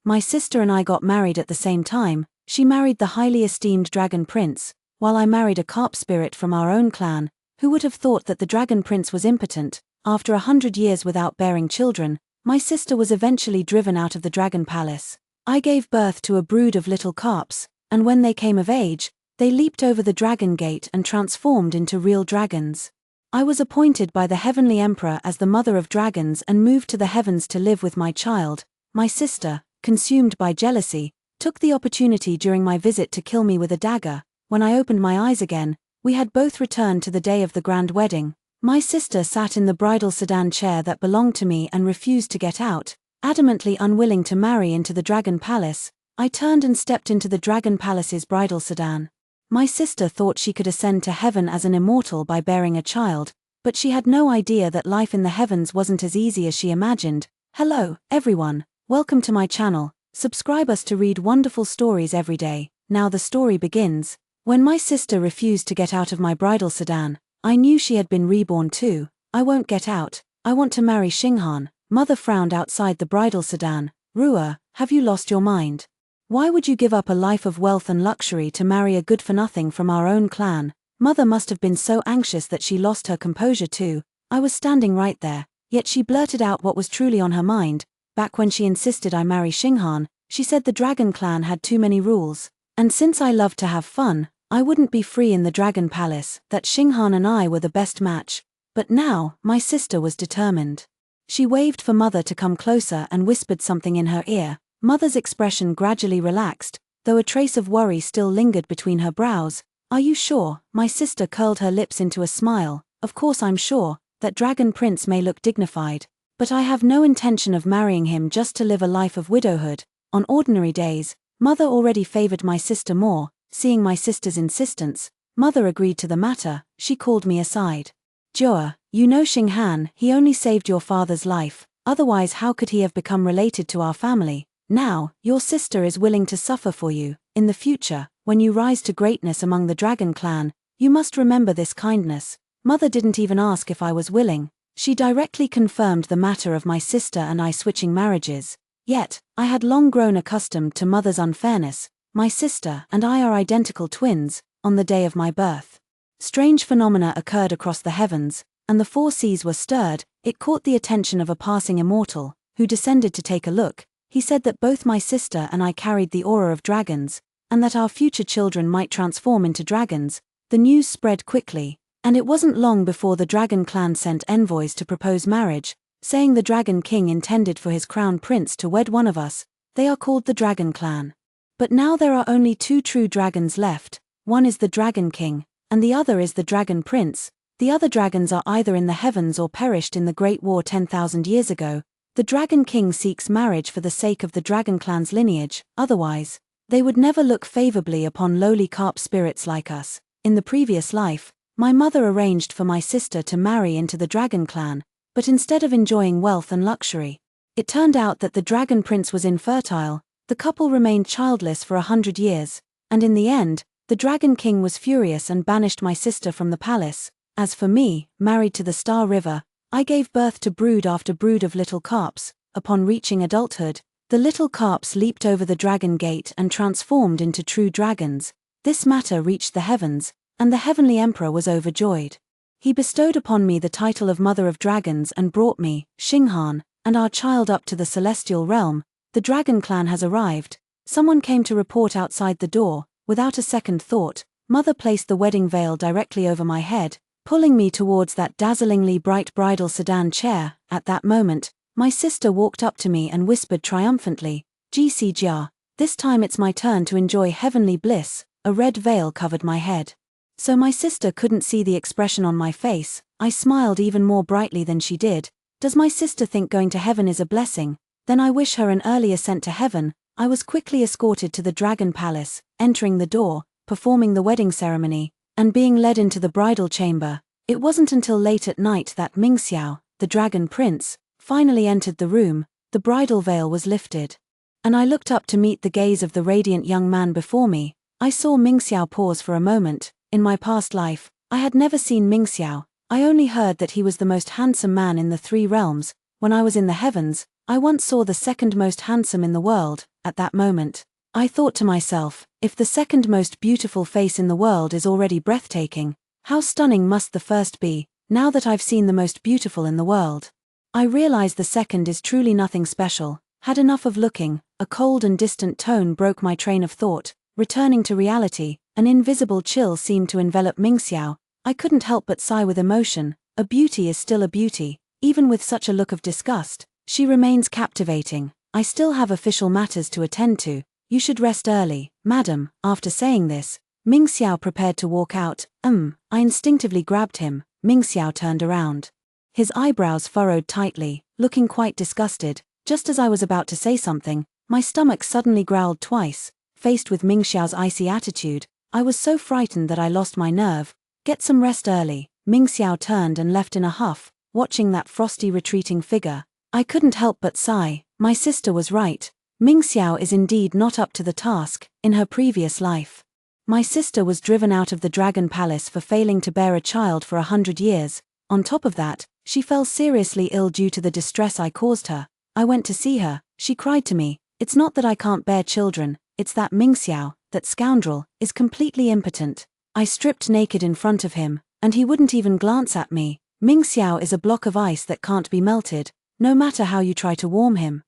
My sister and I got married at the same time. She married the highly esteemed dragon prince, while I married a carp spirit from our own clan. Who would have thought that the dragon prince was impotent? After 100 years without bearing children, my sister was eventually driven out of the dragon palace. I gave birth to a brood of little carps, and when they came of age, they leaped over the dragon gate and transformed into real dragons. I was appointed by the heavenly emperor as the mother of dragons and moved to the heavens to live with my child. My sister, consumed by jealousy, took the opportunity during my visit to kill me with a dagger. When I opened my eyes again, we had both returned to the day of the grand wedding. My sister sat in the bridal sedan chair that belonged to me and refused to get out, adamantly unwilling to marry into the dragon palace. I turned and stepped into the dragon palace's bridal sedan. My sister thought she could ascend to heaven as an immortal by bearing a child, but she had no idea that life in the heavens wasn't as easy as she imagined. Hello, everyone. Welcome to my channel. Subscribe us to read wonderful stories every day. Now the story begins. When my sister refused to get out of my bridal sedan, I knew she had been reborn too. I won't get out. I want to marry Xinghan. Mother frowned outside the bridal sedan. Rua, have you lost your mind? Why would you give up a life of wealth and luxury to marry a good-for-nothing from our own clan? Mother must have been so anxious that she lost her composure too. I was standing right there, yet she blurted out what was truly on her mind. Back when she insisted I marry Xinghan, she said the dragon clan had too many rules. And since I loved to have fun, I wouldn't be free in the dragon palace, that Xinghan and I were the best match. But now, my sister was determined. She waved for Mother to come closer and whispered something in her ear. Mother's expression gradually relaxed, though a trace of worry still lingered between her brows. Are you sure? My sister curled her lips into a smile. Of course I'm sure. That dragon prince may look dignified, but I have no intention of marrying him just to live a life of widowhood. On ordinary days, Mother already favored my sister more. Seeing my sister's insistence, Mother agreed to the matter. She called me aside. Jua, you know Xinghan, he only saved your father's life, otherwise how could he have become related to our family? Now, your sister is willing to suffer for you. In the future, when you rise to greatness among the dragon clan, you must remember this kindness. Mother didn't even ask if I was willing. She directly confirmed the matter of my sister and I switching marriages. Yet, I had long grown accustomed to Mother's unfairness. My sister and I are identical twins. On the day of my birth, strange phenomena occurred across the heavens, and the four seas were stirred. It caught the attention of a passing immortal, who descended to take a look. He said that both my sister and I carried the aura of dragons, and that our future children might transform into dragons. The news spread quickly, and it wasn't long before the dragon clan sent envoys to propose marriage, saying the dragon king intended for his crown prince to wed one of us. They are called the dragon clan. But now there are only two true dragons left. One is the dragon king, and the other is the dragon prince. The other dragons are either in the heavens or perished in the Great War 10,000 years ago. The Dragon King seeks marriage for the sake of the Dragon Clan's lineage, otherwise, they would never look favorably upon lowly carp spirits like us. In the previous life, my mother arranged for my sister to marry into the Dragon Clan, but instead of enjoying wealth and luxury, it turned out that the Dragon Prince was infertile. The couple remained childless for 100 years, and in the end, the Dragon King was furious and banished my sister from the palace. As for me, married to the Star River, I gave birth to brood after brood of little carps. Upon reaching adulthood, the little carps leaped over the dragon gate and transformed into true dragons. This matter reached the heavens, and the heavenly emperor was overjoyed. He bestowed upon me the title of Mother of Dragons and brought me, Xinghan, and our child up to the celestial realm. The dragon clan has arrived. Someone came to report outside the door. Without a second thought, Mother placed the wedding veil directly over my head, pulling me towards that dazzlingly bright bridal sedan chair. At that moment, my sister walked up to me and whispered triumphantly, "GC Jia, this time it's my turn to enjoy heavenly bliss." A red veil covered my head, so my sister couldn't see the expression on my face. I smiled even more brightly than she did. Does my sister think going to heaven is a blessing? Then I wish her an early ascent to heaven. I was quickly escorted to the dragon palace, entering the door, performing the wedding ceremony, and being led into the bridal chamber. It wasn't until late at night that Mingxiao, the dragon prince, finally entered the room. The bridal veil was lifted, and I looked up to meet the gaze of the radiant young man before me. I saw Mingxiao pause for a moment. In my past life, I had never seen Mingxiao. I only heard that he was the most handsome man in the three realms. When I was in the heavens, I once saw the second most handsome in the world, at that moment. I thought to myself, if the second most beautiful face in the world is already breathtaking, how stunning must the first be, now that I've seen the most beautiful in the world. I realized the second is truly nothing special, had enough of looking. A cold and distant tone broke my train of thought. Returning to reality, an invisible chill seemed to envelop Mingxiao. I couldn't help but sigh with emotion. A beauty is still a beauty, even with such a look of disgust. She remains captivating. I still have official matters to attend to. You should rest early, madam. After saying this, Mingxiao prepared to walk out. I instinctively grabbed him. Mingxiao turned around. His eyebrows furrowed tightly, looking quite disgusted. Just as I was about to say something, my stomach suddenly growled twice. Faced with Mingxiao's icy attitude, I was so frightened that I lost my nerve. Get some rest early. Mingxiao turned and left in a huff. Watching that frosty retreating figure, I couldn't help but sigh. My sister was right. Mingxiao is indeed not up to the task. In her previous life, my sister was driven out of the Dragon Palace for failing to bear a child for 100 years. On top of that, she fell seriously ill due to the distress I caused her. I went to see her. She cried to me, "It's not that I can't bear children, it's that Mingxiao, that scoundrel, is completely impotent." I stripped naked in front of him, and he wouldn't even glance at me. Mingxiao is a block of ice that can't be melted, no matter how you try to warm him.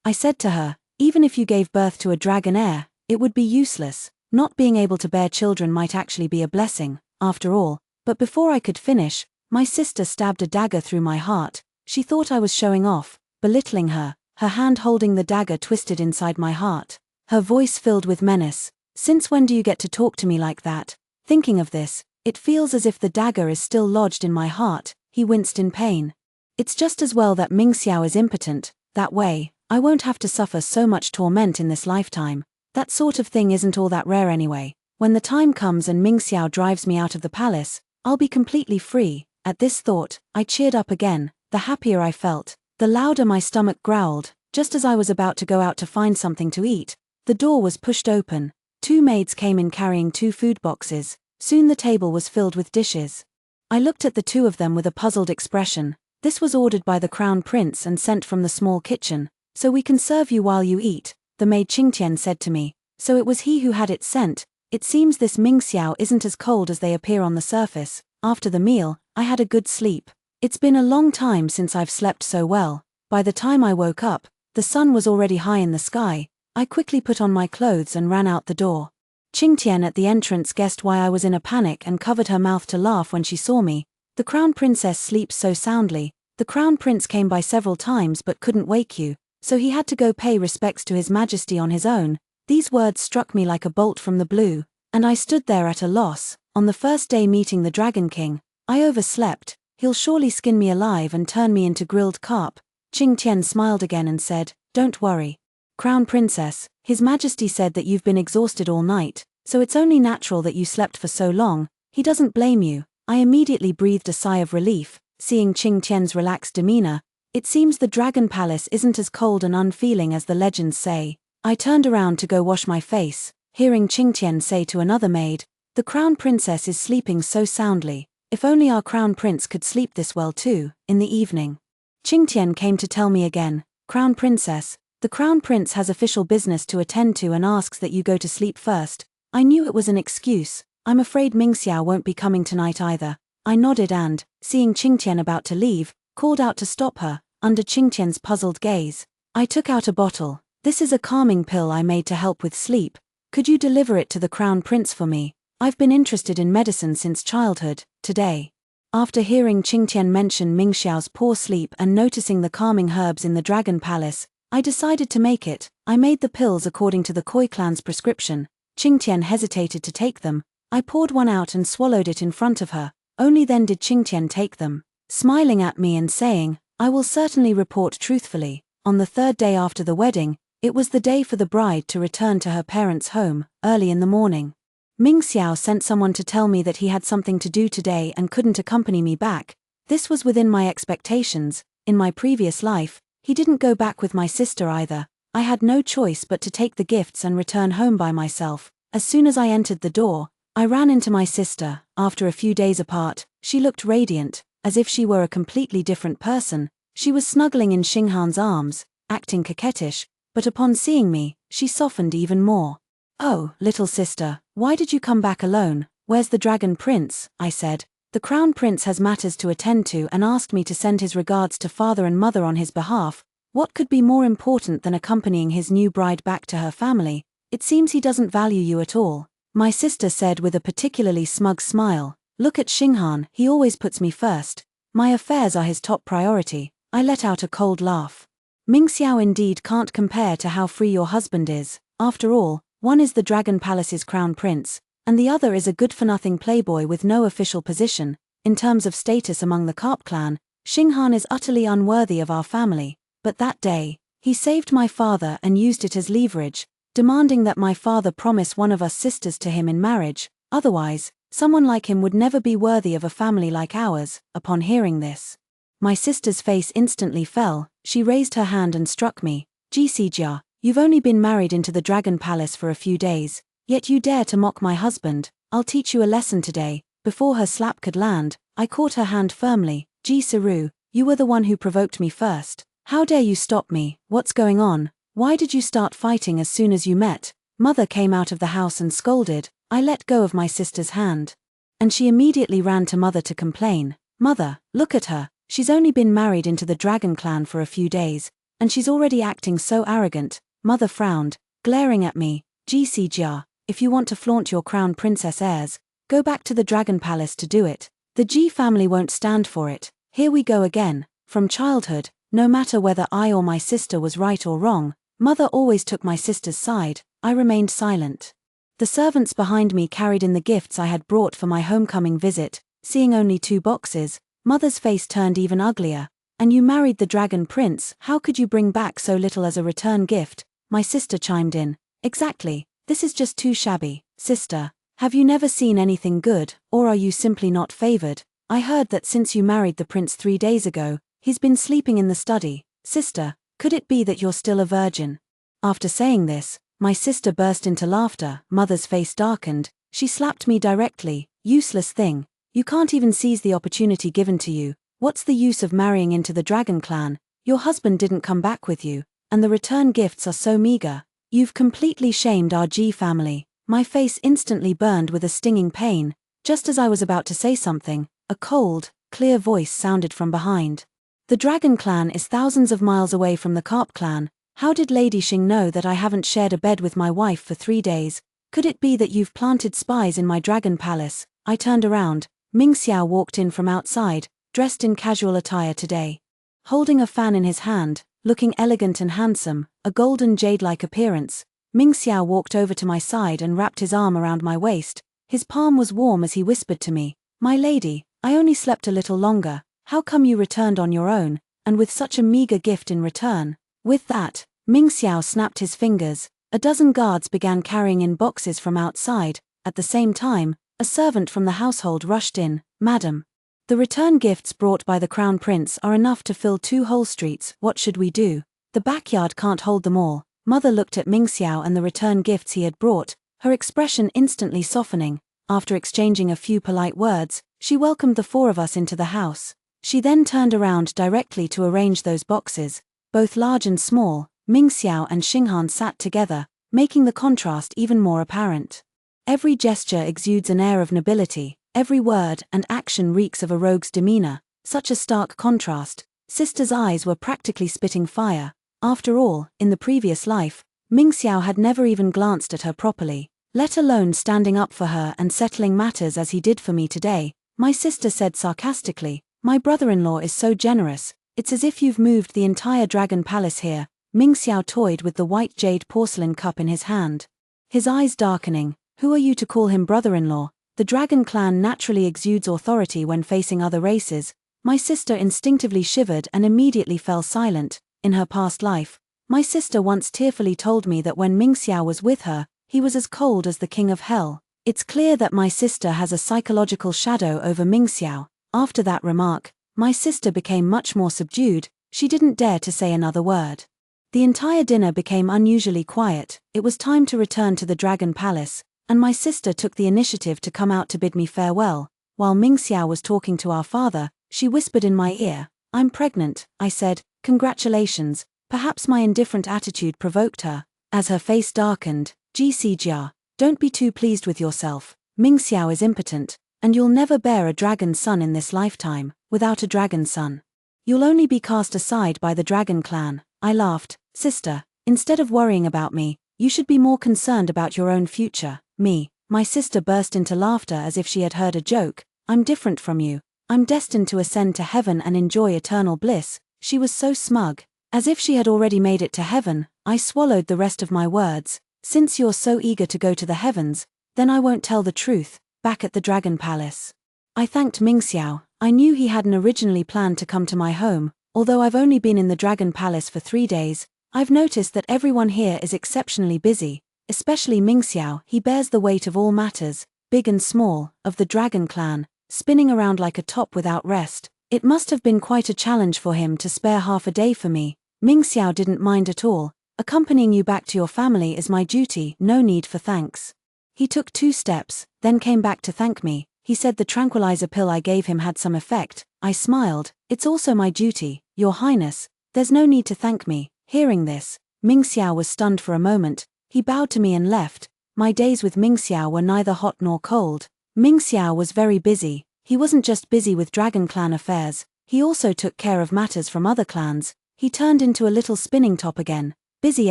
I said to her, even if you gave birth to a dragon heir, it would be useless. Not being able to bear children might actually be a blessing, after all. But before I could finish, my sister stabbed a dagger through my heart. She thought I was showing off, belittling her. Her hand holding the dagger twisted inside my heart. Her voice filled with menace. "Since when do you get to talk to me like that?" Thinking of this, it feels as if the dagger is still lodged in my heart. He winced in pain. It's just as well that Mingxiao is impotent. That way, I won't have to suffer so much torment in this lifetime. That sort of thing isn't all that rare anyway. When the time comes and Mingxiao drives me out of the palace, I'll be completely free. At this thought, I cheered up again. The happier I felt, the louder my stomach growled. Just as I was about to go out to find something to eat, the door was pushed open. 2 maids came in carrying 2 food boxes. Soon the table was filled with dishes. I looked at the 2 of them with a puzzled expression. "This was ordered by the Crown Prince and sent from the small kitchen, so we can serve you while you eat," the maid Qingtian said to me. So it was he who had it sent. It seems this Mingxiao isn't as cold as they appear on the surface. After the meal, I had a good sleep. It's been a long time since I've slept so well. By the time I woke up, the sun was already high in the sky. I quickly put on my clothes and ran out the door. Qingtian at the entrance guessed why I was in a panic and covered her mouth to laugh when she saw me. "The Crown Princess sleeps so soundly. The Crown Prince came by several times but couldn't wake you, so he had to go pay respects to His Majesty on his own." These words struck me like a bolt from the blue, and I stood there at a loss. On the first day meeting the Dragon King, I overslept. He'll surely skin me alive and turn me into grilled carp. Qingtian smiled again and said, "Don't worry. Crown Princess, His Majesty said that you've been exhausted all night, so it's only natural that you slept for so long. He doesn't blame you." I immediately breathed a sigh of relief, seeing Qingtian's relaxed demeanor. It seems the Dragon Palace isn't as cold and unfeeling as the legends say. I turned around to go wash my face, hearing Qingtian say to another maid, "The Crown Princess is sleeping so soundly. If only our Crown Prince could sleep this well too." In the evening, Qingtian came to tell me again, "Crown Princess, the Crown Prince has official business to attend to and asks that you go to sleep first." I knew it was an excuse. "I'm afraid Mingxiao won't be coming tonight either." I nodded and, seeing Qingtian about to leave, called out to stop her. Under Qingtian's puzzled gaze, I took out a bottle. "This is a calming pill I made to help with sleep. Could you deliver it to the Crown Prince for me? I've been interested in medicine since childhood." Today, after hearing Qingtian mention Mingxiao's poor sleep and noticing the calming herbs in the Dragon Palace, I decided to make it. I made the pills according to the Koi clan's prescription. Qingtian hesitated to take them. I poured one out and swallowed it in front of her. Only then did Qingtian take them, smiling at me and saying, "I will certainly report truthfully." On the 3rd day after the wedding, it was the day for the bride to return to her parents' home. Early in the morning, Mingxiao sent someone to tell me that he had something to do today and couldn't accompany me back. This was within my expectations. In my previous life, he didn't go back with my sister either. I had no choice but to take the gifts and return home by myself. As soon as I entered the door, I ran into my sister. After a few days apart, she looked radiant, as if she were a completely different person. She was snuggling in Xinghan's arms, acting coquettish. but upon seeing me, she softened even more. "Oh, little sister, why did you come back alone? Where's the Dragon Prince?" I said. "The Crown Prince has matters to attend to and asked me to send his regards to father and mother on his behalf. What could be more important than accompanying his new bride back to her family? It seems he doesn't value you at all." My sister said with a particularly smug smile. "Look at Xinghan, he always puts me first. My affairs are his top priority." I let out a cold laugh. "Mingxiao indeed can't compare to how free your husband is. After all, one is the Dragon Palace's crown prince, and the other is a good-for-nothing playboy with no official position. In terms of status among the Carp clan, Xinghan is utterly unworthy of our family. But that day, he saved my father and used it as leverage, demanding that my father promise one of us sisters to him in marriage. Otherwise, someone like him would never be worthy of a family like ours." Upon hearing this, my sister's face instantly fell. She raised her hand and struck me. "Jia, you've only been married into the Dragon Palace for a few days, yet you dare to mock my husband. I'll teach you a lesson today." Before her slap could land, I caught her hand firmly. "Ji Saru, you were the one who provoked me first. How dare you stop me? What's going on? Why did you start fighting as soon as you met?" Mother came out of the house and scolded. I let go of my sister's hand, and she immediately ran to Mother to complain. "Mother, look at her. She's only been married into the Dragon clan for a few days, and she's already acting so arrogant." Mother frowned, glaring at me. "Jia, if you want to flaunt your crown princess airs, go back to the Dragon Palace to do it. The Ji family won't stand for it." Here we go again. From childhood, no matter whether I or my sister was right or wrong, Mother always took my sister's side. I remained silent. The servants behind me carried in the gifts I had brought for my homecoming visit. Seeing only 2 boxes, Mother's face turned even uglier. "And you married the Dragon Prince, how could you bring back so little as a return gift?" My sister chimed in. "Exactly, this is just too shabby. Sister, have you never seen anything good, or are you simply not favored? I heard that since you married the prince 3 days ago, he's been sleeping in the study. Sister, could it be that you're still a virgin?" After saying this, my sister burst into laughter. Mother's face darkened. She slapped me directly. "Useless thing. You can't even seize the opportunity given to you. What's the use of marrying into the Dragon clan? Your husband didn't come back with you, and the return gifts are so meager. You've completely shamed our Ji family." My face instantly burned with a stinging pain. Just as I was about to say something, a cold, clear voice sounded from behind. "The Dragon clan is thousands of miles away from the Carp clan. How did Lady Xing know that I haven't shared a bed with my wife for 3 days? Could it be that you've planted spies in my Dragon Palace?" I turned around. Mingxiao walked in from outside, dressed in casual attire today. Holding a fan in his hand, looking elegant and handsome, a golden jade-like appearance, Mingxiao walked over to my side and wrapped his arm around my waist. His palm was warm as he whispered to me, "My lady, I only slept a little longer. How come you returned on your own, and with such a meager gift in return?" With that, Mingxiao snapped his fingers. A dozen guards began carrying in boxes from outside. At the same time, a servant from the household rushed in. "Madam, the return gifts brought by the Crown Prince are enough to fill 2 whole streets. What should we do? The backyard can't hold them all." Mother looked at Mingxiao and the return gifts he had brought, her expression instantly softening. After exchanging a few polite words, she welcomed the 4 of us into the house. She then turned around directly to arrange those boxes. Both large and small, Mingxiao and Xinghan sat together, making the contrast even more apparent. Every gesture exudes an air of nobility, every word and action reeks of a rogue's demeanor. Such a stark contrast. Sister's eyes were practically spitting fire. After all, in the previous life, Mingxiao had never even glanced at her properly, let alone standing up for her and settling matters as he did for me today. My sister said sarcastically, "My brother-in-law is so generous. It's as if you've moved the entire Dragon Palace here." Mingxiao toyed with the white jade porcelain cup in his hand, his eyes darkening. "Who are you to call him brother-in-law? The Dragon clan naturally exudes authority when facing other races." My sister instinctively shivered and immediately fell silent. In her past life, my sister once tearfully told me that when Mingxiao was with her, he was as cold as the king of hell. It's clear that my sister has a psychological shadow over Mingxiao. After that remark, my sister became much more subdued. She didn't dare to say another word. The entire dinner became unusually quiet. It was time to return to the Dragon Palace, and my sister took the initiative to come out to bid me farewell. While Mingxiao was talking to our father, she whispered in my ear. "I'm pregnant," I said. "Congratulations. Perhaps my indifferent attitude provoked her. As her face darkened, Jia, don't be too pleased with yourself. Mingxiao is impotent, and you'll never bear a dragon son in this lifetime. Without a dragon son, you'll only be cast aside by the dragon clan. I laughed. Sister, instead of worrying about me, you should be more concerned about your own future. Me. My sister burst into laughter as if she had heard a joke. I'm different from you. I'm destined to ascend to heaven and enjoy eternal bliss. She was so smug, as if she had already made it to heaven. I swallowed the rest of my words. Since you're so eager to go to the heavens, then I won't tell the truth. Back at the Dragon Palace, I thanked Mingxiao. I knew he hadn't originally planned to come to my home. Although I've only been in the Dragon Palace for 3 days, I've noticed that everyone here is exceptionally busy, especially Mingxiao. He bears the weight of all matters, big and small, of the Dragon Clan, spinning around like a top without rest. It must have been quite a challenge for him to spare half a day for me. Mingxiao didn't mind at all. Accompanying you back to your family is my duty, no need for thanks. He took 2 steps, then came back to thank me. He said the tranquilizer pill I gave him had some effect. I smiled. It's also my duty, Your Highness. There's no need to thank me. Hearing this, Mingxiao was stunned for a moment. He bowed to me and left. My days with Mingxiao were neither hot nor cold. Mingxiao was very busy. He wasn't just busy with Dragon Clan affairs, he also took care of matters from other clans. He turned into a little spinning top again, busy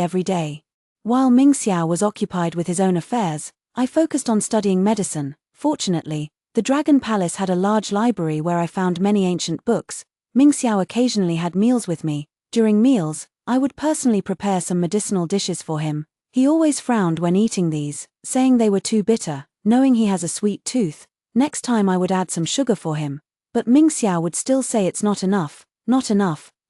every day. While Mingxiao was occupied with his own affairs, I focused on studying medicine. Fortunately, the Dragon Palace had a large library where I found many ancient books. Mingxiao occasionally had meals with me. During meals, I would personally prepare some medicinal dishes for him. He always frowned when eating these, saying they were too bitter. Knowing he has a sweet tooth, next time I would add some sugar for him. But Mingxiao would still say it's not enough.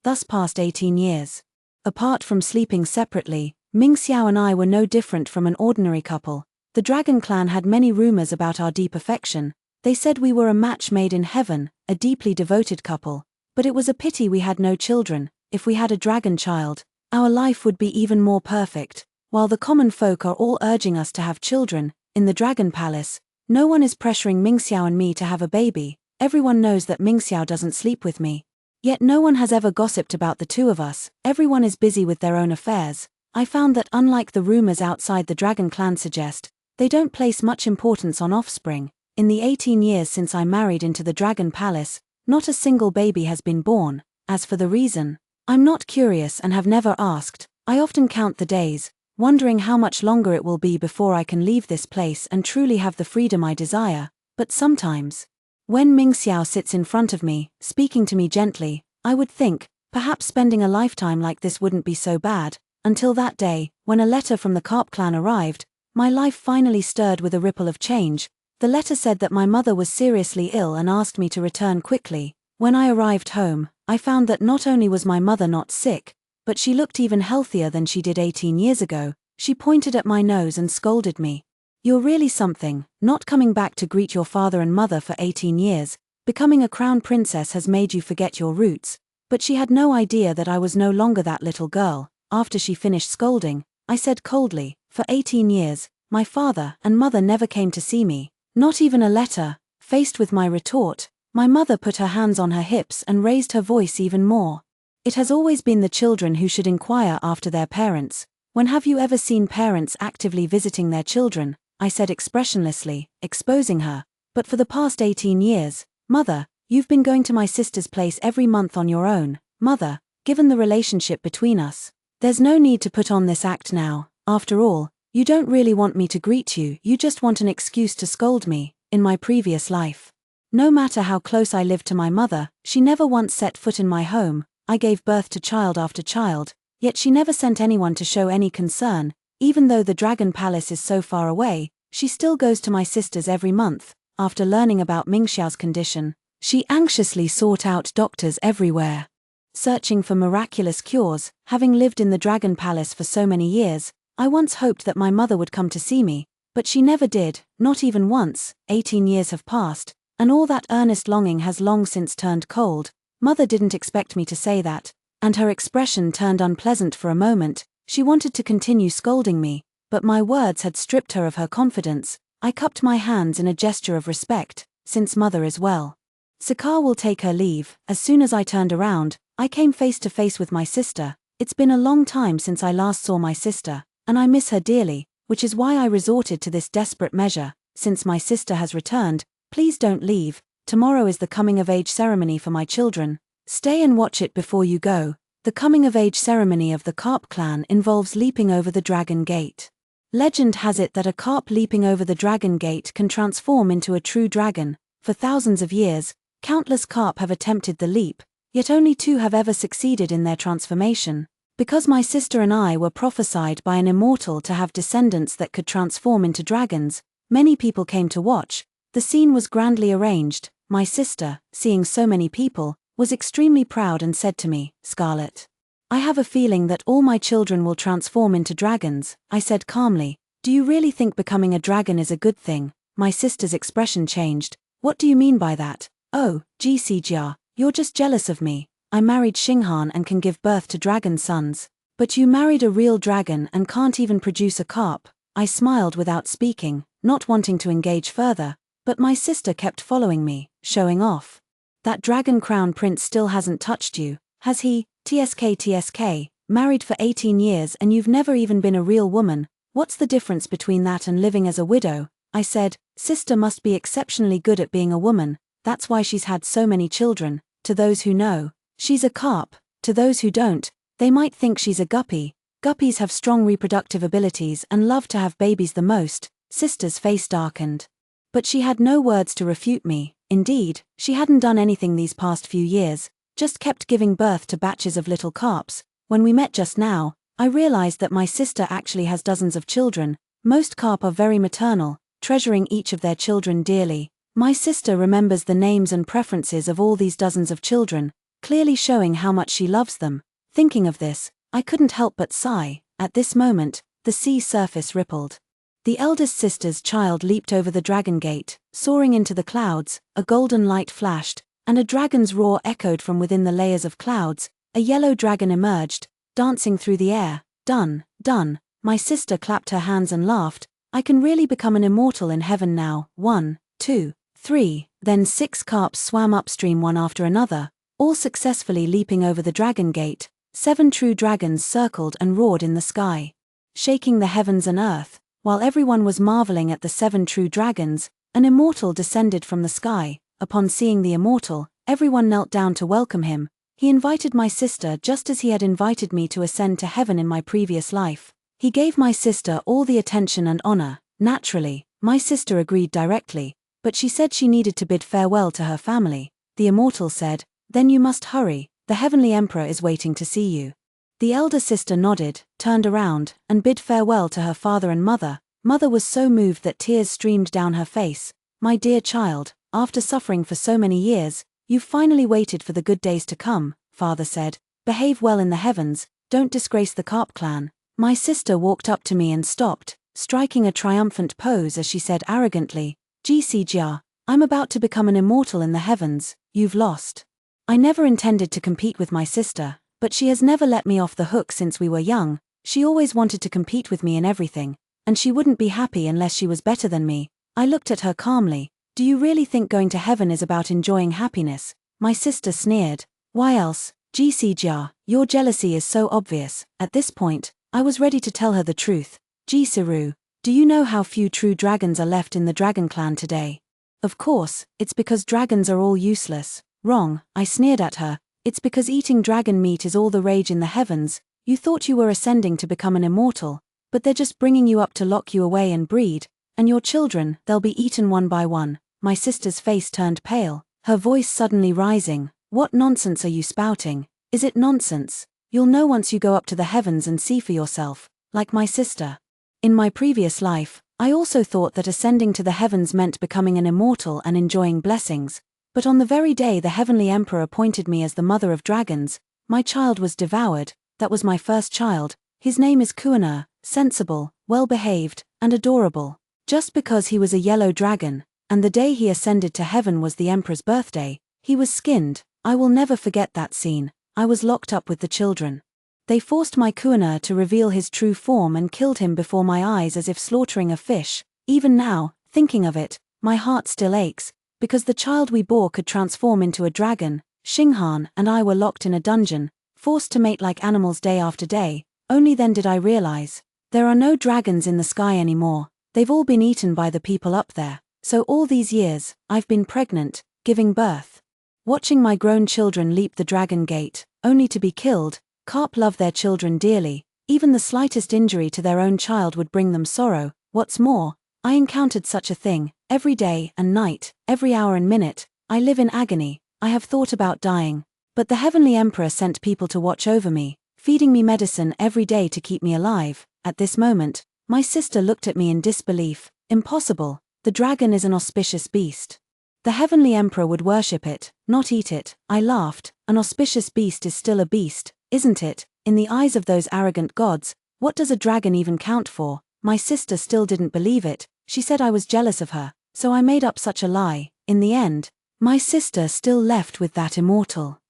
Thus passed 18 years. Apart from sleeping separately, Mingxiao and I were no different from an ordinary couple. The Dragon Clan had many rumors about our deep affection. They said we were a match made in heaven, a deeply devoted couple. But it was a pity we had no children. If we had a dragon child, our life would be even more perfect. While the common folk are all urging us to have children, in the Dragon Palace, no one is pressuring Mingxiao and me to have a baby. Everyone knows that Mingxiao doesn't sleep with me. Yet no one has ever gossiped about the two of us. Everyone is busy with their own affairs. I found that unlike the rumors outside the Dragon Clan suggest, they don't place much importance on offspring. In the 18 years since I married into the Dragon Palace, not a single baby has been born. As for the reason, I'm not curious and have never asked. I often count the days, wondering how much longer it will be before I can leave this place and truly have the freedom I desire. But sometimes, when Mingxiao sits in front of me, speaking to me gently, I would think, perhaps spending a lifetime like this wouldn't be so bad. Until that day, when a letter from the Carp clan arrived, my life finally stirred with a ripple of change. The letter said that my mother was seriously ill and asked me to return quickly. When I arrived home, I found that not only was my mother not sick, but she looked even healthier than she did 18 years ago. She pointed at my nose and scolded me. You're really something, not coming back to greet your father and mother for 18 years. Becoming a crown princess has made you forget your roots. But she had no idea that I was no longer that little girl. After she finished scolding, I said coldly, for 18 years, my father and mother never came to see me. Not even a letter. Faced with my retort, my mother put her hands on her hips and raised her voice even more. It has always been the children who should inquire after their parents. When have you ever seen parents actively visiting their children? I said expressionlessly, exposing her. But for the past 18 years, Mother, you've been going to my sister's place every month on your own. Mother, given the relationship between us, there's no need to put on this act now. After all, you don't really want me to greet you, you just want an excuse to scold me. In my previous life, no matter how close I lived to my mother, she never once set foot in my home. I gave birth to child after child, yet she never sent anyone to show any concern. Even though the Dragon Palace is so far away, she still goes to my sister's every month. After learning about Mingxiao's condition, she anxiously sought out doctors everywhere, searching for miraculous cures. Having lived in the Dragon Palace for so many years, I once hoped that my mother would come to see me, but she never did, not even once. 18 years have passed, and all that earnest longing has long since turned cold. Mother didn't expect me to say that, and her expression turned unpleasant for a moment. She wanted to continue scolding me, but my words had stripped her of her confidence. I cupped my hands in a gesture of respect, since Mother is well. Sakar will take her leave. As soon as I turned around, I came face to face with my sister. It's been a long time since I last saw my sister, and I miss her dearly, which is why I resorted to this desperate measure. Since my sister has returned, please don't leave. Tomorrow is the coming-of-age ceremony for my children. Stay and watch it before you go. The coming-of-age ceremony of the Carp clan involves leaping over the Dragon Gate. Legend has it that a carp leaping over the Dragon Gate can transform into a true dragon. For thousands of years, countless carp have attempted the leap, yet only 2 have ever succeeded in their transformation. Because my sister and I were prophesied by an immortal to have descendants that could transform into dragons, many people came to watch. The scene was grandly arranged. My sister, seeing so many people, was extremely proud and said to me, "Scarlett, I have a feeling that all my children will transform into dragons." I said calmly, "Do you really think becoming a dragon is a good thing?" My sister's expression changed. "What do you mean by that?" "Oh, GCGR, you're just jealous of me. I married Xinghan and can give birth to dragon sons. But you married a real dragon and can't even produce a carp." I smiled without speaking, not wanting to engage further, but my sister kept following me, showing off. "That dragon crown prince still hasn't touched you, has he? TSK, married for 18 years and you've never even been a real woman. What's the difference between that and living as a widow?" I said, "Sister must be exceptionally good at being a woman, that's why she's had so many children. To those who know, she's a carp. To those who don't, they might think she's a guppy. Guppies have strong reproductive abilities and love to have babies the most." Sister's face darkened. But she had no words to refute me. Indeed, she hadn't done anything these past few years, just kept giving birth to batches of little carps. When we met just now, I realized that my sister actually has dozens of children. Most carp are very maternal, treasuring each of their children dearly. My sister remembers the names and preferences of all these dozens of children, clearly showing how much she loves them. Thinking of this, I couldn't help but sigh. At this moment, the sea surface rippled. The eldest sister's child leaped over the Dragon Gate, soaring into the clouds. A golden light flashed, and a dragon's roar echoed from within the layers of clouds. A yellow dragon emerged, dancing through the air. "Done, done." My sister clapped her hands and laughed. "I can really become an immortal in heaven now." 1, 2, 3. Then 6 carps swam upstream one after another, all successfully leaping over the Dragon Gate. 7 true dragons circled and roared in the sky, shaking the heavens and earth. While everyone was marveling at the 7 true dragons, an immortal descended from the sky. Upon seeing the immortal, everyone knelt down to welcome him. He invited my sister just as he had invited me to ascend to heaven in my previous life. He gave my sister all the attention and honor. Naturally, my sister agreed directly, but she said she needed to bid farewell to her family. The immortal said, "Then you must hurry, the heavenly emperor is waiting to see you." The elder sister nodded, turned around, and bid farewell to her father and mother. Mother was so moved that tears streamed down her face. "My dear child, after suffering for so many years, you've finally waited for the good days to come," father said. "Behave well in the heavens, don't disgrace the Carp clan." My sister walked up to me and stopped, striking a triumphant pose as she said arrogantly, "GCGR, I'm about to become an immortal in the heavens, you've lost." I never intended to compete with my sister, but she has never let me off the hook since we were young. She always wanted to compete with me in everything, and she wouldn't be happy unless she was better than me. I looked at her calmly. "Do you really think going to heaven is about enjoying happiness?" My sister sneered. "Why else? GCGR, your jealousy is so obvious." At this point, I was ready to tell her the truth. "Jisiru, do you know how few true dragons are left in the Dragon Clan today?" "Of course, it's because dragons are all useless." "Wrong," I sneered at her. "It's because eating dragon meat is all the rage in the heavens. You thought you were ascending to become an immortal, but they're just bringing you up to lock you away and breed, and your children, they'll be eaten one by one." My sister's face turned pale, her voice suddenly rising. "What nonsense are you spouting? Is it nonsense? You'll know once you go up to the heavens and see for yourself, like my sister." In my previous life, I also thought that ascending to the heavens meant becoming an immortal and enjoying blessings. But on the very day the heavenly emperor appointed me as the mother of dragons, my child was devoured. That was my first child. His name is Kuana, sensible, well-behaved, and adorable. Just because he was a yellow dragon, and the day he ascended to heaven was the emperor's birthday, he was skinned. I will never forget that scene. I was locked up with the children. They forced my Kuana to reveal his true form and killed him before my eyes as if slaughtering a fish. Even now, thinking of it, my heart still aches, because the child we bore could transform into a dragon. Xinghan and I were locked in a dungeon, forced to mate like animals day after day. Only then did I realize, there are no dragons in the sky anymore, they've all been eaten by the people up there. So all these years, I've been pregnant, giving birth. Watching my grown children leap the dragon gate, only to be killed. Carp love their children dearly, even the slightest injury to their own child would bring them sorrow. What's more, I encountered such a thing, every day and night, every hour and minute. I live in agony, I have thought about dying. But the Heavenly Emperor sent people to watch over me, feeding me medicine every day to keep me alive. At this moment, my sister looked at me in disbelief. Impossible, the dragon is an auspicious beast. The Heavenly Emperor would worship it, not eat it. I laughed. An auspicious beast is still a beast, isn't it? In the eyes of those arrogant gods, what does a dragon even count for? My sister still didn't believe it. She said I was jealous of her, so I made up such a lie. In the end, my sister still left with that immortal.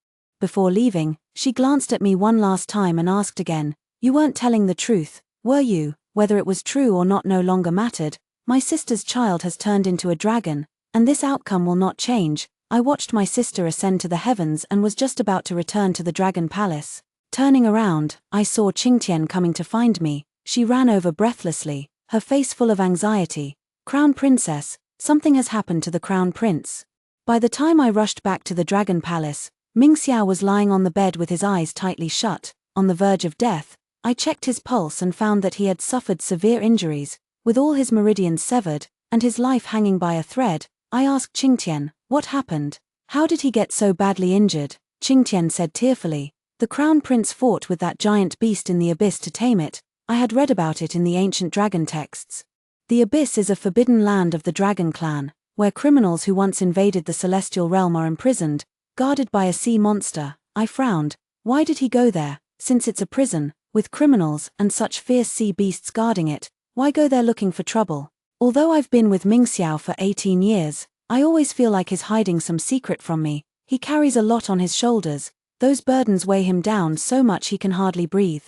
Before leaving, she glanced at me one last time and asked again, "You weren't telling the truth, were you?" Whether it was true or not no longer mattered. My sister's child has turned into a dragon, and this outcome will not change. I watched my sister ascend to the heavens and was just about to return to the dragon palace. Turning around, I saw Qingtian coming to find me. She ran over breathlessly, her face full of anxiety. "Crown Princess, something has happened to the Crown Prince." By the time I rushed back to the dragon palace, Mingxiao was lying on the bed with his eyes tightly shut, on the verge of death. I checked his pulse and found that he had suffered severe injuries, with all his meridians severed, and his life hanging by a thread. I asked Qingtian, "What happened? How did he get so badly injured?" Qingtian said tearfully, "The Crown Prince fought with that giant beast in the abyss to tame it. I had read about it in the ancient dragon texts. The abyss is a forbidden land of the dragon clan, where criminals who once invaded the celestial realm are imprisoned, guarded by a sea monster." I frowned. Why did he go there, since it's a prison, with criminals and such fierce sea beasts guarding it? Why go there looking for trouble? Although I've been with Mingxiao for 18 years, I always feel like he's hiding some secret from me. He carries a lot on his shoulders. Those burdens weigh him down so much he can hardly breathe.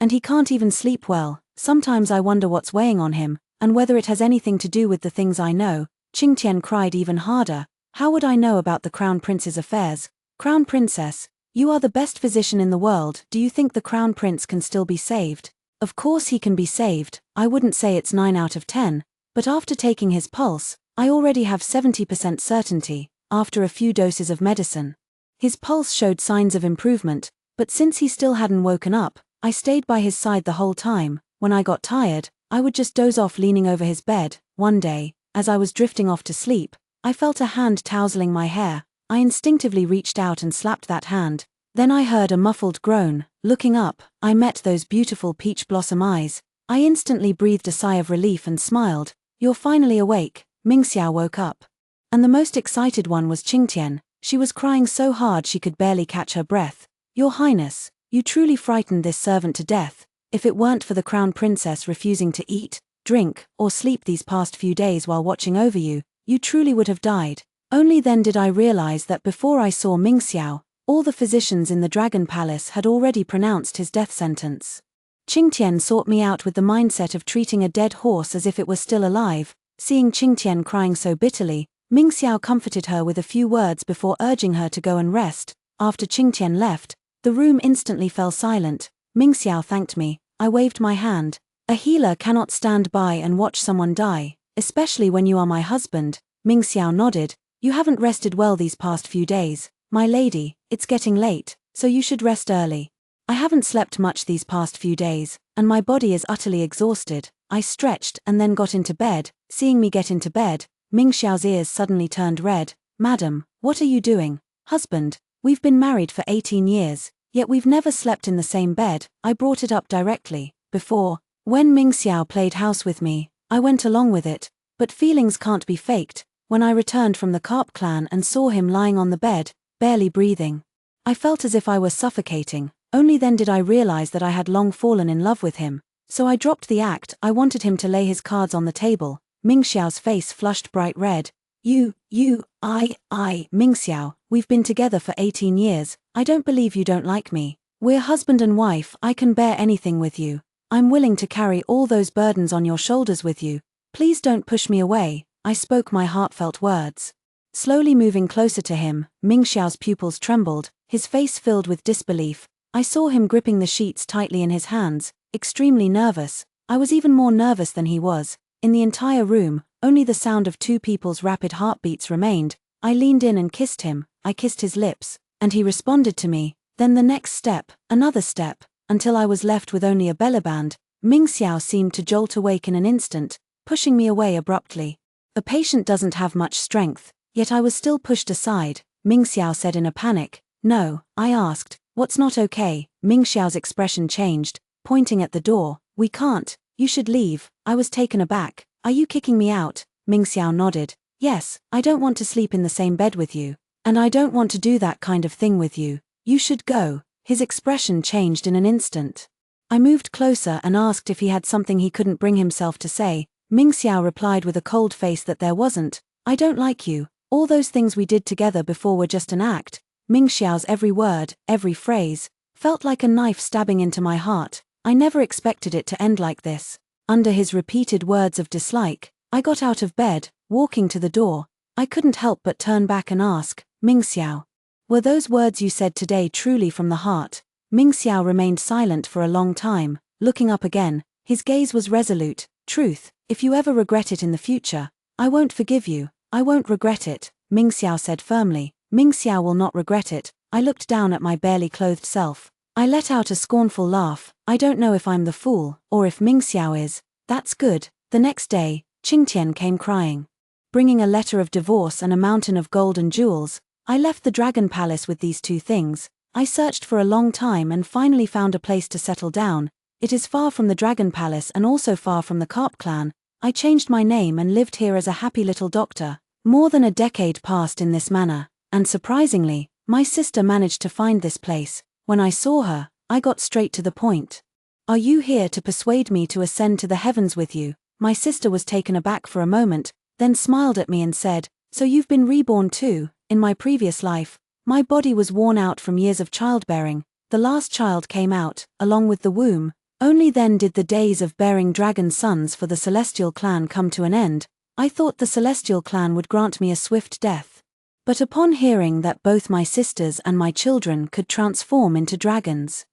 And he can't even sleep well. Sometimes I wonder what's weighing on him, and whether it has anything to do with the things I know. Qingtian cried even harder. How would I know about the Crown Prince's affairs? Crown Princess, you are the best physician in the world. Do you think the Crown Prince can still be saved? Of course he can be saved. I wouldn't say it's 9 out of 10, but after taking his pulse, I already have 70% certainty, after a few doses of medicine. His pulse showed signs of improvement, but since he still hadn't woken up, I stayed by his side the whole time. When I got tired, I would just doze off leaning over his bed. One day, as I was drifting off to sleep, I felt a hand tousling my hair. I instinctively reached out and slapped that hand. Then I heard a muffled groan. Looking up, I met those beautiful peach blossom eyes. I instantly breathed a sigh of relief and smiled. "You're finally awake." Mingxiao woke up. And the most excited one was Qingtian. She was crying so hard she could barely catch her breath. "Your Highness, you truly frightened this servant to death. If it weren't for the Crown Princess refusing to eat, drink, or sleep these past few days while watching over you, you truly would have died." Only then did I realize that before I saw Mingxiao, all the physicians in the Dragon Palace had already pronounced his death sentence. Qingtian sought me out with the mindset of treating a dead horse as if it was still alive. Seeing Qingtian crying so bitterly, Mingxiao comforted her with a few words before urging her to go and rest. After Qingtian left, the room instantly fell silent. Mingxiao thanked me. I waved my hand. "A healer cannot stand by and watch someone die, especially when you are my husband." Mingxiao nodded. "You haven't rested well these past few days, my lady. It's getting late, so you should rest early." "I haven't slept much these past few days, and my body is utterly exhausted." I stretched and then got into bed. Seeing me get into bed, Mingxiao's ears suddenly turned red. "Madam, what are you doing?" "Husband, we've been married for 18 years, yet we've never slept in the same bed." I brought it up directly. Before, when Mingxiao played house with me, I went along with it, but feelings can't be faked. When I returned from the Carp clan and saw him lying on the bed, barely breathing, I felt as if I were suffocating. Only then did I realize that I had long fallen in love with him. So I dropped the act. I wanted him to lay his cards on the table. Mingxiao's face flushed bright red. Mingxiao, we've been together for 18 years. I don't believe you don't like me. We're husband and wife. I can bear anything with you. I'm willing to carry all those burdens on your shoulders with you. Please don't push me away." I spoke my heartfelt words. Slowly moving closer to him, Mingxiao's pupils trembled, his face filled with disbelief. I saw him gripping the sheets tightly in his hands, extremely nervous. I was even more nervous than he was. In the entire room, only the sound of two people's rapid heartbeats remained. I leaned in and kissed him. I kissed his lips, and he responded to me. Then the next step, another step, until I was left with only a bellyband. Mingxiao seemed to jolt awake in an instant, pushing me away abruptly. A patient doesn't have much strength, yet I was still pushed aside. Mingxiao said in a panic. No, I asked. What's not okay? Mingxiao's expression changed, pointing at the door. We can't. You should leave. I was taken aback. Are you kicking me out? Mingxiao nodded. Yes, I don't want to sleep in the same bed with you. And I don't want to do that kind of thing with you. You should go. His expression changed in an instant. I moved closer and asked if he had something he couldn't bring himself to say. Mingxiao replied with a cold face that there wasn't. I don't like you. All those things we did together before were just an act. Mingxiao's every word, every phrase, felt like a knife stabbing into my heart. I never expected it to end like this. Under his repeated words of dislike, I got out of bed, walking to the door. I couldn't help but turn back and ask, Mingxiao, were those words you said today truly from the heart? Mingxiao remained silent for a long time, looking up again. His gaze was resolute. Truth, if you ever regret it in the future, I won't forgive you. I won't regret it, Mingxiao said firmly. Mingxiao will not regret it. I looked down at my barely clothed self. I let out a scornful laugh. I don't know if I'm the fool, or if Mingxiao is. That's good. The next day, Qingtian came crying, bringing a letter of divorce and a mountain of gold and jewels. I left the Dragon Palace with these two things. I searched for a long time and finally found a place to settle down. It is far from the Dragon Palace and also far from the Carp clan. I changed my name and lived here as a happy little doctor. More than a decade passed in this manner, and surprisingly, my sister managed to find this place. When I saw her, I got straight to the point. Are you here to persuade me to ascend to the heavens with you? My sister was taken aback for a moment, then smiled at me and said, so you've been reborn too? In my previous life, my body was worn out from years of childbearing. The last child came out, along with the womb. Only then did the days of bearing dragon sons for the Celestial clan come to an end. I thought the Celestial clan would grant me a swift death. But upon hearing that both my sisters and my children could transform into dragons,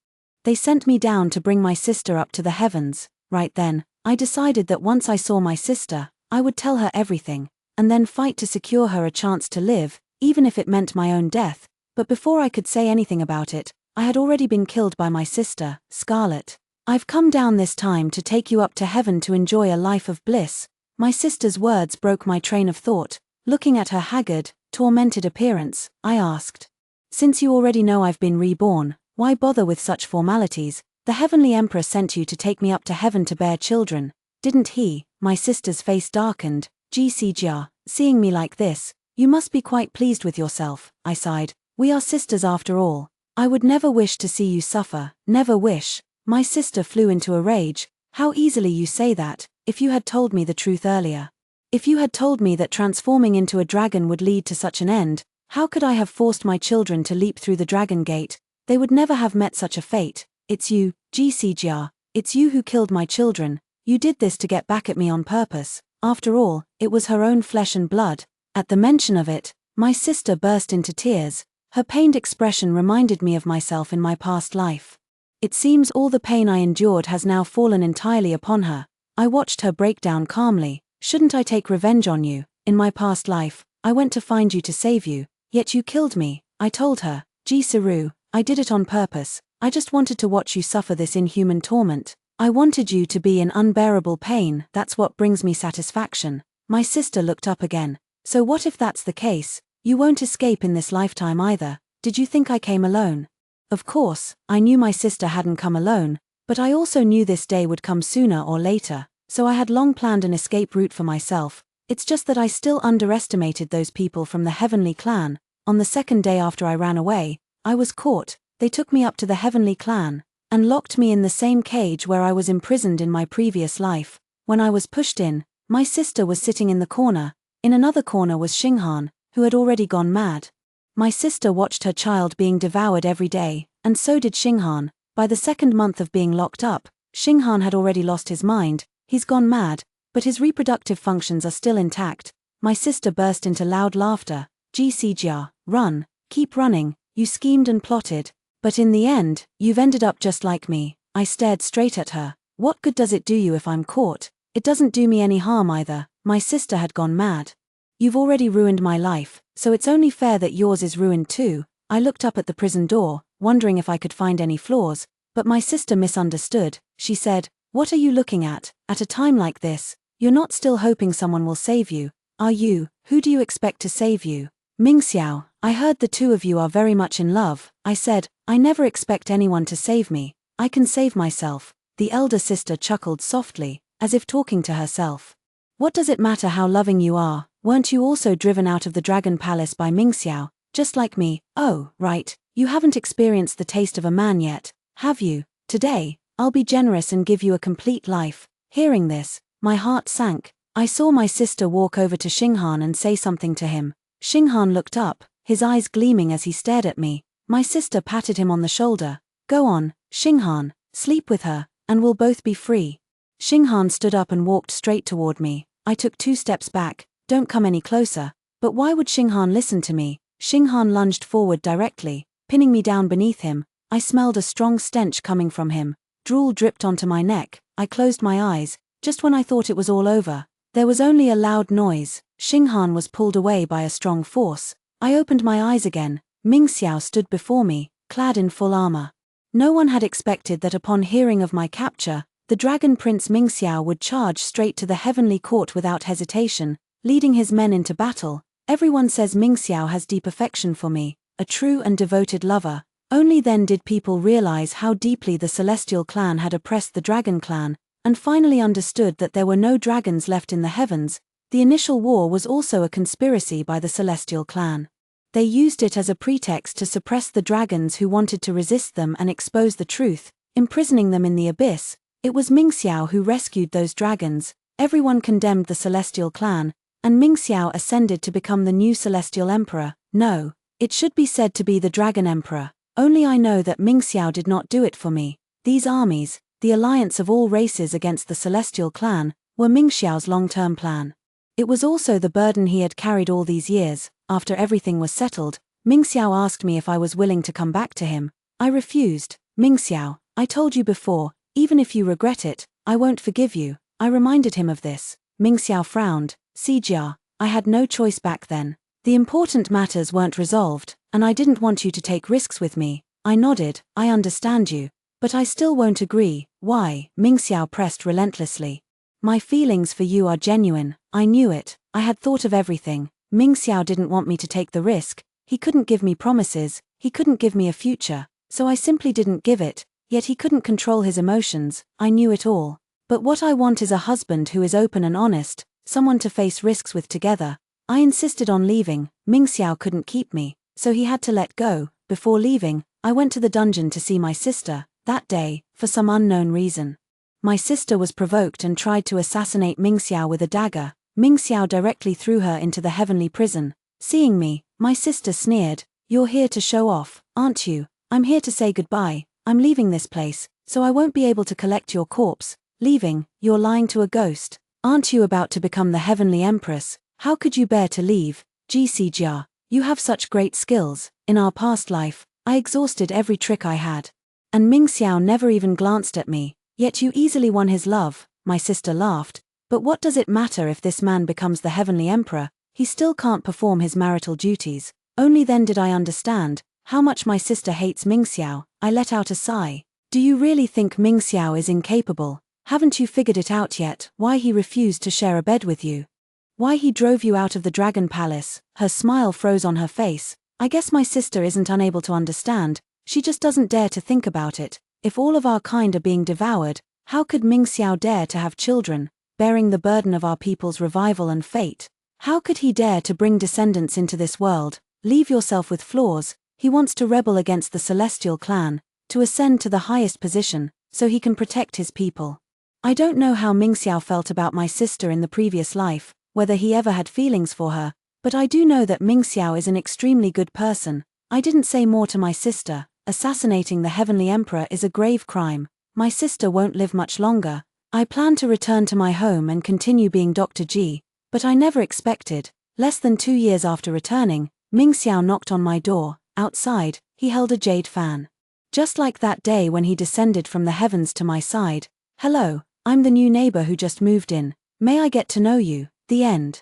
they sent me down to bring my sister up to the heavens. Right then, I decided that once I saw my sister, I would tell her everything, and then fight to secure her a chance to live, even if it meant my own death. But before I could say anything about it, I had already been killed by my sister, Scarlet. I've come down this time to take you up to heaven to enjoy a life of bliss. My sister's words broke my train of thought. Looking at her haggard, tormented appearance, I asked, since you already know I've been reborn, why bother with such formalities? The Heavenly Emperor sent you to take me up to heaven to bear children, didn't he? My sister's face darkened. Jia, seeing me like this, you must be quite pleased with yourself, I sighed. We are sisters after all. I would never wish to see you suffer, never wish. My sister flew into a rage. How easily you say that. If you had told me the truth earlier. If you had told me that transforming into a dragon would lead to such an end, how could I have forced my children to leap through the dragon gate? They would never have met such a fate. It's you, Jia. It's you who killed my children. You did this to get back at me on purpose. After all, it was her own flesh and blood. At the mention of it, my sister burst into tears. Her pained expression reminded me of myself in my past life. It seems all the pain I endured has now fallen entirely upon her. I watched her break down calmly. Shouldn't I take revenge on you? In my past life, I went to find you to save you, yet you killed me. I told her, Jisuru, I did it on purpose. I just wanted to watch you suffer this inhuman torment. I wanted you to be in unbearable pain. That's what brings me satisfaction. My sister looked up again. So what if that's the case? You won't escape in this lifetime either. Did you think I came alone? Of course, I knew my sister hadn't come alone, but I also knew this day would come sooner or later, so I had long planned an escape route for myself. It's just that I still underestimated those people from the Heavenly Clan. On the second day after I ran away, I was caught. They took me up to the Heavenly Clan, and locked me in the same cage where I was imprisoned in my previous life. When I was pushed in, my sister was sitting in the corner. In another corner was Xinghan, who had already gone mad. My sister watched her child being devoured every day, and so did Xinghan. By the second month of being locked up, Xinghan had already lost his mind. He's gone mad, but his reproductive functions are still intact. My sister burst into loud laughter. Jia, run, keep running. You schemed and plotted, But in the end, you've ended up just like me. I stared straight at her. What good does it do you if I'm caught? It doesn't do me any harm either. My sister had gone mad. You've already ruined my life, so it's only fair that yours is ruined too. I looked up at the prison door, wondering if I could find any flaws, but my sister misunderstood. She said, "What are you looking at a time like this? You're not still hoping someone will save you, are you? Who do you expect to save you?" "Mingxiao, I heard the two of you are very much in love," I said. "I never expect anyone to save me. I can save myself." The elder sister chuckled softly, as if talking to herself. "What does it matter how loving you are? Weren't you also driven out of the Dragon Palace by Mingxiao, just like me?" "Oh, right, you haven't experienced the taste of a man yet, have you? Today, I'll be generous and give you a complete life." Hearing this, my heart sank. I saw my sister walk over to Xinghan and say something to him. Xinghan looked up, his eyes gleaming as he stared at me. My sister patted him on the shoulder. "Go on, Xinghan, sleep with her, and we'll both be free." Xinghan stood up and walked straight toward me. I took 2 steps back. "Don't come any closer." But why would Xinghan listen to me? Xinghan lunged forward directly, pinning me down beneath him. I smelled a strong stench coming from him. Drool dripped onto my neck. I closed my eyes. Just when I thought it was all over, there was only a loud noise. Xinghan was pulled away by a strong force. I opened my eyes again. Mingxiao stood before me, clad in full armor. No one had expected that upon hearing of my capture, the Dragon Prince Mingxiao would charge straight to the heavenly court without hesitation, leading his men into battle. Everyone says Mingxiao has deep affection for me, a true and devoted lover. Only then did people realize how deeply the Celestial clan had oppressed the Dragon clan, and finally understood that there were no dragons left in the heavens. The initial war was also a conspiracy by the Celestial clan. They used it as a pretext to suppress the dragons who wanted to resist them and expose the truth, imprisoning them in the abyss. It was Mingxiao who rescued those dragons. Everyone condemned the Celestial clan, and Mingxiao ascended to become the new Celestial Emperor. No, it should be said to be the Dragon Emperor. Only I know that Mingxiao did not do it for me. These armies, the alliance of all races against the Celestial clan, were Mingxiao's long-term plan. It was also the burden he had carried all these years. After everything was settled, Mingxiao asked me if I was willing to come back to him. I refused. "Mingxiao, I told you before, even if you regret it, I won't forgive you." I reminded him of this. Mingxiao frowned. "Sijia, I had no choice back then. The important matters weren't resolved, and I didn't want you to take risks with me." I nodded. "I understand you. But I still won't agree." "Why?" Mingxiao pressed relentlessly. "My feelings for you are genuine. I knew it. I had thought of everything. Mingxiao didn't want me to take the risk. He couldn't give me promises, he couldn't give me a future, so I simply didn't give it. Yet he couldn't control his emotions. I knew it all. But what I want is a husband who is open and honest, someone to face risks with together." I insisted on leaving. Mingxiao couldn't keep me, so he had to let go. Before leaving, I went to the dungeon to see my sister. That day, for some unknown reason, my sister was provoked and tried to assassinate Mingxiao with a dagger. Mingxiao directly threw her into the heavenly prison. Seeing me, my sister sneered. "You're here to show off, aren't you?" "I'm here to say goodbye. I'm leaving this place, so I won't be able to collect your corpse." "Leaving? You're lying to a ghost. Aren't you about to become the Heavenly Empress? How could you bear to leave?" "Jia, you have such great skills. In our past life, I exhausted every trick I had. And Mingxiao never even glanced at me, yet you easily won his love." My sister laughed. "But what does it matter if this man becomes the Heavenly Emperor? He still can't perform his marital duties." Only then did I understand how much my sister hates Mingxiao. I let out a sigh. "Do you really think Mingxiao is incapable? Haven't you figured it out yet? Why he refused to share a bed with you? Why he drove you out of the Dragon Palace?" Her smile froze on her face. I guess my sister isn't unable to understand, she just doesn't dare to think about it. If all of our kind are being devoured, how could Mingxiao dare to have children, bearing the burden of our people's revival and fate? How could he dare to bring descendants into this world? Leave yourself with flaws. He wants to rebel against the Celestial clan, to ascend to the highest position, so he can protect his people. I don't know how Mingxiao felt about my sister in the previous life, whether he ever had feelings for her, but I do know that Mingxiao is an extremely good person. I didn't say more to my sister. Assassinating the Heavenly Emperor is a grave crime. My sister won't live much longer. I plan to return to my home and continue being Dr. G, but I never expected. Less than 2 years after returning, Mingxiao knocked on my door. Outside, he held a jade fan. Just like that day when he descended from the heavens to my side. Hello, I'm the new neighbor who just moved in. May I get to know you? The end.